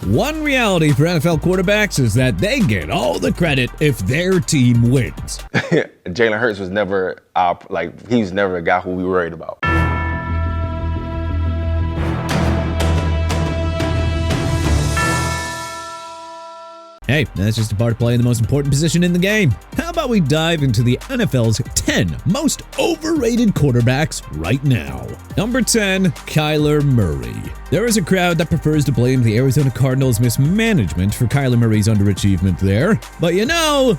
One reality for NFL quarterbacks is that they get all the credit if their team wins. Jaylen Herz was never he's never a guy who we worried about. Hey, that's just a part of playing the most important position in the game. How about we dive into the NFL's 10 most overrated quarterbacks right now? Number 10, Kyler Murray. There is a crowd that prefers to blame the Arizona Cardinals' mismanagement for Kyler Murray's underachievement there. But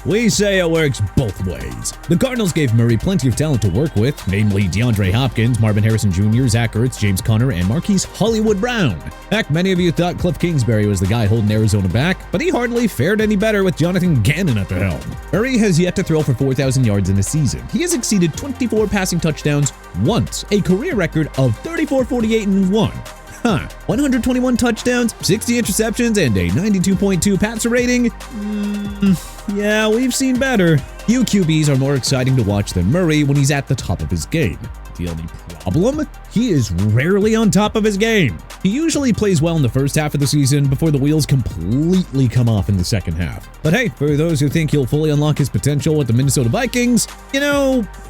we say it works both ways. The Cardinals gave Murray plenty of talent to work with, namely DeAndre Hopkins, Marvin Harrison Jr., Zach Ertz, James Conner, and Marquise Hollywood Brown. Heck, many of you thought Cliff Kingsbury was the guy holding Arizona back, but he hardly fared any better with Jonathan Gannon at the helm. Murray has yet to throw for 4,000 yards in a season. He has exceeded 24 passing touchdowns once, a career record of 34, 48, and 1. 121 touchdowns, 60 interceptions, and a 92.2 passer rating? Yeah, we've seen better. Few QBs are more exciting to watch than Murray when he's at the top of his game. The only problem? He is rarely on top of his game. He usually plays well in the first half of the season before the wheels completely come off in the second half. But hey, for those who think he'll fully unlock his potential with the Minnesota Vikings,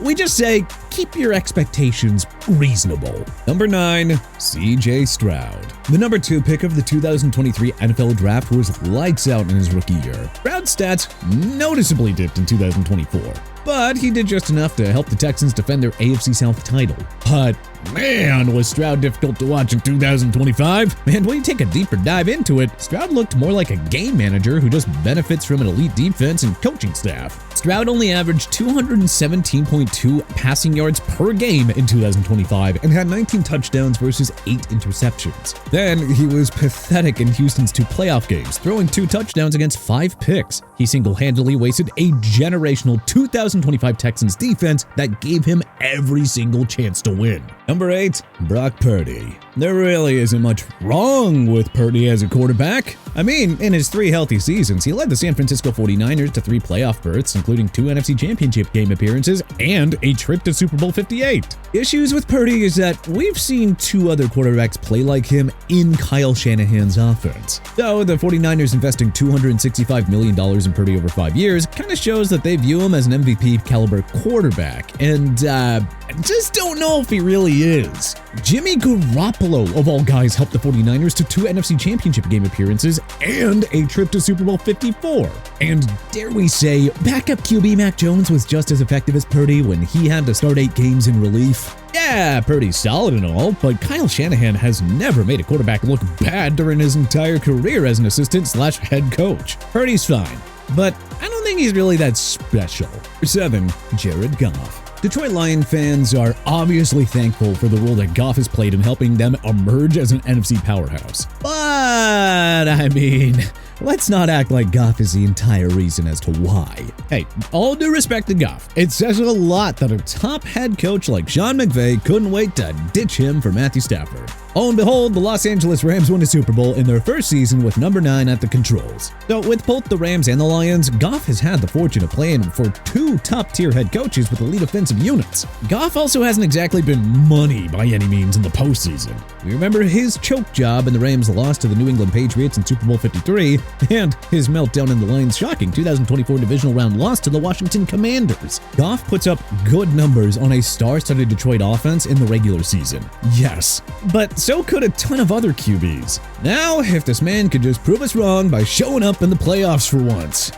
we just say keep your expectations reasonable. Number 9, CJ Strad. The number 2 pick of the 2023 NFL Draft was lights out in his rookie year. Stroud's stats noticeably dipped in 2024. But he did just enough to help the Texans defend their AFC South title. But man, was Strad difficult to watch in 2025. And when you take a deeper dive into it, Strad looked more like a game manager who just benefits from an elite defense and coaching staff. Strad only averaged 217.2 passing yards per game in 2025 and had 19 touchdowns versus 8 interceptions. Then he was pathetic in Houston's 2 playoff games, throwing 2 touchdowns against 5 picks. He single-handedly wasted a generational 2025 Texans defense that gave him every single chance to win. Number 8, Brock Purdy. There really isn't much wrong with Purdy as a quarterback. I mean, in his 3 healthy seasons, he led the San Francisco 49ers to 3 playoff berths, including 2 NFC Championship game appearances and a trip to Super Bowl 58. Issues with Purdy is that we've seen 2 other quarterbacks play like him in Kyle Shanahan's offense. So the 49ers investing $265 million in Purdy over 5 years kind of shows that they view him as an MVP caliber quarterback, and I just don't know if he really is. Jimmy Garopolo, of all guys, helped the 49ers to 2 NFC Championship game appearances and a trip to Super Bowl 54. And dare we say, backup QB Mac Jones was just as effective as Purdy when he had to start 8 games in relief. Yeah, Purdy's solid and all, but Kyle Shanahan has never made a quarterback look bad during his entire career as an assistant/head coach. Purdy's fine, but I don't think he's really that special. Number 7, Jared Goff. Detroit Lion fans are obviously thankful for the role that Goff has played in helping them emerge as an NFC powerhouse. But, I mean, let's not act like Goff is the entire reason as to why. Hey, all due respect to Goff, it says a lot that a top head coach like Sean McVay couldn't wait to ditch him for Matthew Stafford. Oh, and behold, the Los Angeles Rams won a Super Bowl in their first season with number 9 at the controls. So with both the Rams and the Lions, Goff has had the fortune of playing for 2 top-tier head coaches with elite offensive units. Goff also hasn't exactly been money by any means in the postseason. We remember his choke job in the Rams' loss to the New England Patriots in Super Bowl 53, and his meltdown in the Lions' shocking 2024 divisional round loss to the Washington Commanders. Goff puts up good numbers on a star-studded Detroit offense in the regular season. Yes, but so could a ton of other QBs. Now, if this man could just prove us wrong by showing up in the playoffs for once.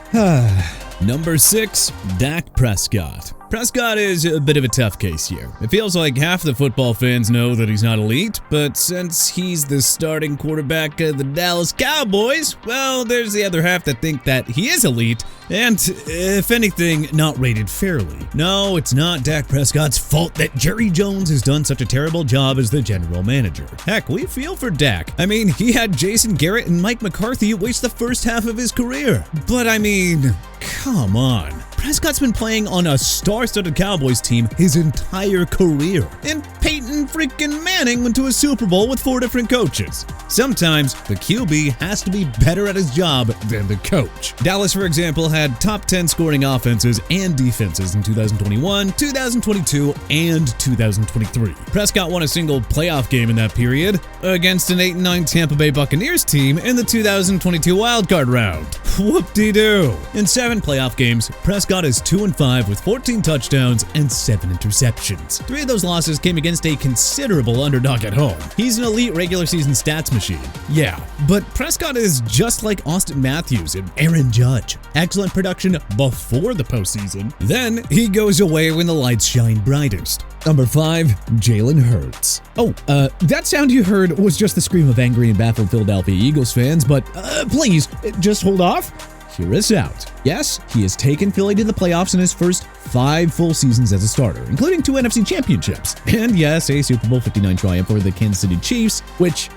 Number 6, Dak Prescott. Prescott is a bit of a tough case here. It feels like half the football fans know that he's not elite, but since he's the starting quarterback of the Dallas Cowboys, well, there's the other half that think that he is elite, and, if anything, not rated fairly. No, it's not Dak Prescott's fault that Jerry Jones has done such a terrible job as the general manager. Heck, we feel for Dak. I mean, he had Jason Garrett and Mike McCarthy waste the first half of his career. But I mean, come on. Prescott's been playing on a star-studded Cowboys team his entire career. And Peyton freaking Manning went to a Super Bowl with 4 different coaches. Sometimes the QB has to be better at his job than the coach. Dallas, for example, had top 10 scoring offenses and defenses in 2021, 2022, and 2023. Prescott won a single playoff game in that period against an 8-9 Tampa Bay Buccaneers team in the 2022 wildcard round. Whoop-de-doo. In 7 playoff games, Prescott is 2-5 with 14 touchdowns and 7 interceptions. 3 of those losses came against a considerable underdog at home. He's an elite regular season stats machine. Yeah, but Prescott is just like Austin Matthews and Aaron Judge. Excellent production before the postseason. Then he goes away when the lights shine brightest. Number 5, Jaylen Herz. Oh, that sound you heard was just the scream of angry and baffled Philadelphia Eagles fans, but please, just hold off. Hear us out. Yes, he has taken Philly to the playoffs in his first 5 full seasons as a starter, including 2 NFC championships. And yes, a Super Bowl 59 triumph over the Kansas City Chiefs, which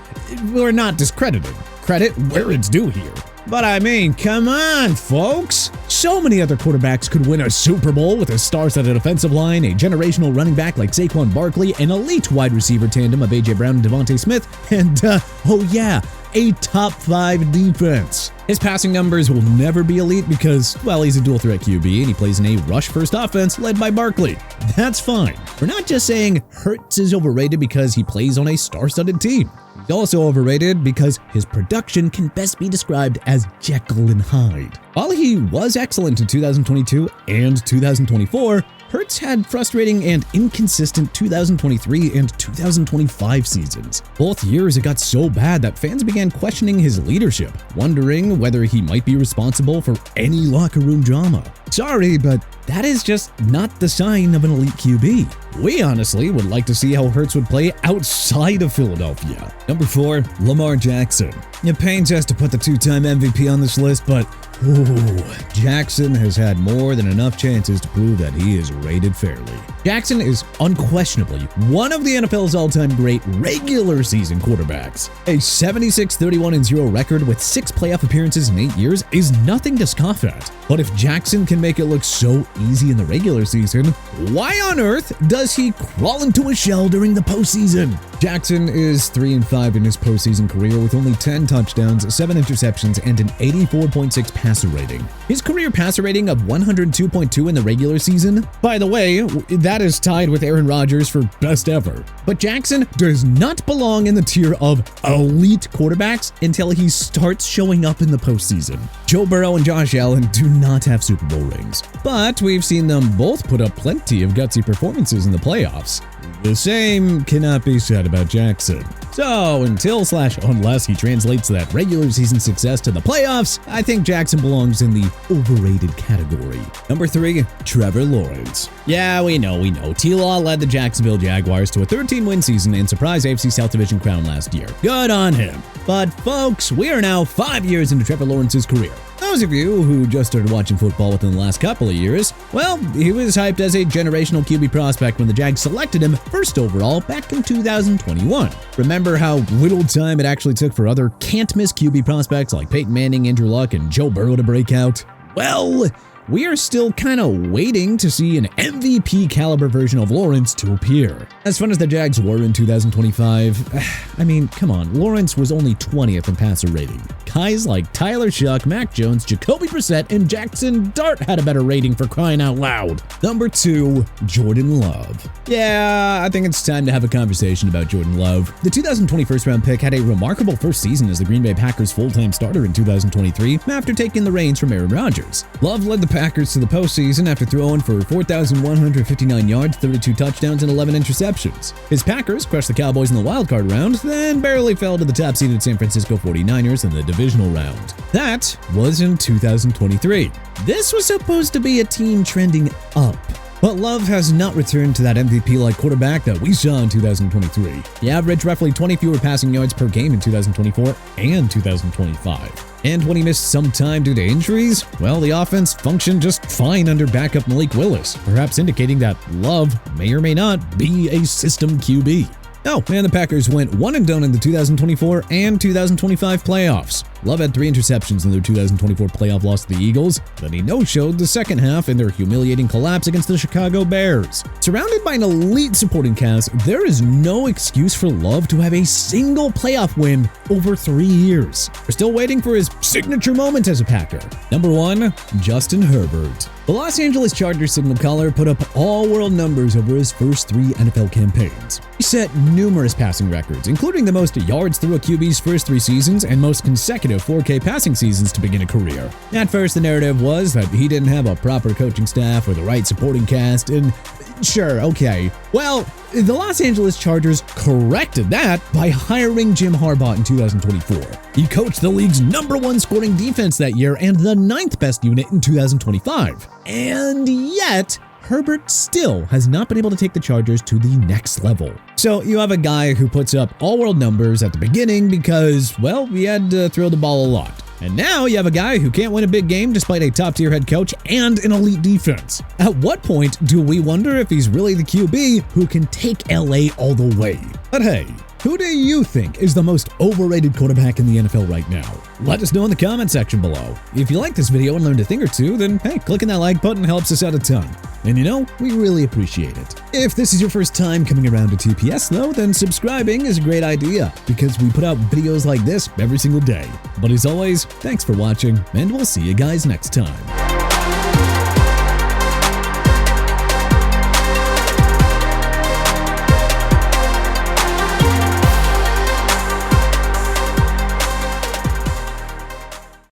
we're not discrediting. Credit where it's due here. But I mean, come on, folks. So many other quarterbacks could win a Super Bowl with a star-studded offensive line, a generational running back like Saquon Barkley, an elite wide receiver tandem of A.J. Brown and Devontae Smith, and, oh yeah, a top 5 defense. His passing numbers will never be elite because, well, he's a dual-threat QB and he plays in a rush-first offense led by Barkley. That's fine. We're not just saying Hertz is overrated because he plays on a star-studded team. He's also overrated because his production can best be described as Jekyll and Hyde. While he was excellent in 2022 and 2024, Hertz had frustrating and inconsistent 2023 and 2025 seasons. Both years it got so bad that fans began questioning his leadership, wondering whether he might be responsible for any locker room drama. Sorry, but that is just not the sign of an elite QB. We honestly would like to see how Hertz would play outside of Philadelphia. Number 4, Lamar Jackson. It pains us to put the 2-time MVP on this list, but Jackson has had more than enough chances to prove that he is rated fairly. Jackson is unquestionably one of the NFL's all-time great regular season quarterbacks. A 76-31-0 record with 6 playoff appearances in 8 years is nothing to scoff at. But if Jackson can make it look so easy in the regular season, why on earth does he crawl into a shell during the postseason? Jackson is 3-5 in his postseason career with only 10 touchdowns, 7 interceptions, and an 84.6 passer rating. His career passer rating of 102.2 in the regular season, by the way, that is tied with Aaron Rodgers for best ever. But Jackson does not belong in the tier of elite quarterbacks until he starts showing up in the postseason. Joe Burrow and Josh Allen do not have Super Bowl rings, but we've seen them both put up plenty of gutsy performances in the playoffs. The same cannot be said about Jackson. So unless he translates that regular season success to the playoffs, I think Jackson belongs in the overrated category. Number 3, Trevor Lawrence. Yeah, we know. T-Law led the Jacksonville Jaguars to a 13-win season and surprise AFC South Division crown last year. Good on him. But folks, we are now 5 years into Trevor Lawrence's career. Those of you who just started watching football within the last couple of years, well, he was hyped as a generational QB prospect when the Jags selected him first overall back in 2021. Remember how little time it actually took for other can't-miss QB prospects like Peyton Manning, Andrew Luck, and Joe Burrow to break out? Well, we are still kind of waiting to see an MVP caliber version of Lawrence to appear. As fun as the Jags were in 2025, I mean, come on, Lawrence was only 20th in passer rating. Guys like Tyler Shuck, Mac Jones, Jacoby Brissett, and Jackson Dart had a better rating for crying out loud. Number 2, Jordan Love. Yeah, I think it's time to have a conversation about Jordan Love. The 2020 first-round pick had a remarkable first season as the Green Bay Packers full-time starter in 2023 after taking the reins from Aaron Rodgers. Love led the Packers to the postseason after throwing for 4,159 yards, 32 touchdowns, and 11 interceptions. His Packers crushed the Cowboys in the wildcard round, then barely fell to the top-seeded San Francisco 49ers in the divisional round. That was in 2023. This was supposed to be a team trending up. But Love has not returned to that MVP-like quarterback that we saw in 2023. He averaged roughly 20 fewer passing yards per game in 2024 and 2025. And when he missed some time due to injuries, well, the offense functioned just fine under backup Malik Willis, perhaps indicating that Love may or may not be a system QB. Oh, and the Packers went one and done in the 2024 and 2025 playoffs. Love had 3 interceptions in their 2024 playoff loss to the Eagles, then he no-showed the second half in their humiliating collapse against the Chicago Bears. Surrounded by an elite supporting cast, there is no excuse for Love to have a single playoff win over 3 years. We're still waiting for his signature moment as a Packer. Number 1, Justin Herbert. The Los Angeles Chargers signal caller put up all-world numbers over his first 3 NFL campaigns. He set numerous passing records, including the most yards through a QB's first 3 seasons and most consecutive 4K passing seasons to begin a career. At first, the narrative was that he didn't have a proper coaching staff or the right supporting cast, and sure, okay. Well, the Los Angeles Chargers corrected that by hiring Jim Harbaugh in 2024. He coached the league's #1 scoring defense that year and the 9th best unit in 2025. And yet, Herbert still has not been able to take the Chargers to the next level. So you have a guy who puts up all-world numbers at the beginning because, well, he had to throw the ball a lot. And now you have a guy who can't win a big game despite a top-tier head coach and an elite defense. At what point do we wonder if he's really the QB who can take LA all the way? But hey, who do you think is the most overrated quarterback in the NFL right now? Let us know in the comment section below. If you like this video and learned a thing or two, then hey, clicking that like button helps us out a ton. And you know, we really appreciate it. If this is your first time coming around to TPS though, then subscribing is a great idea because we put out videos like this every single day. But as always, thanks for watching, and we'll see you guys next time.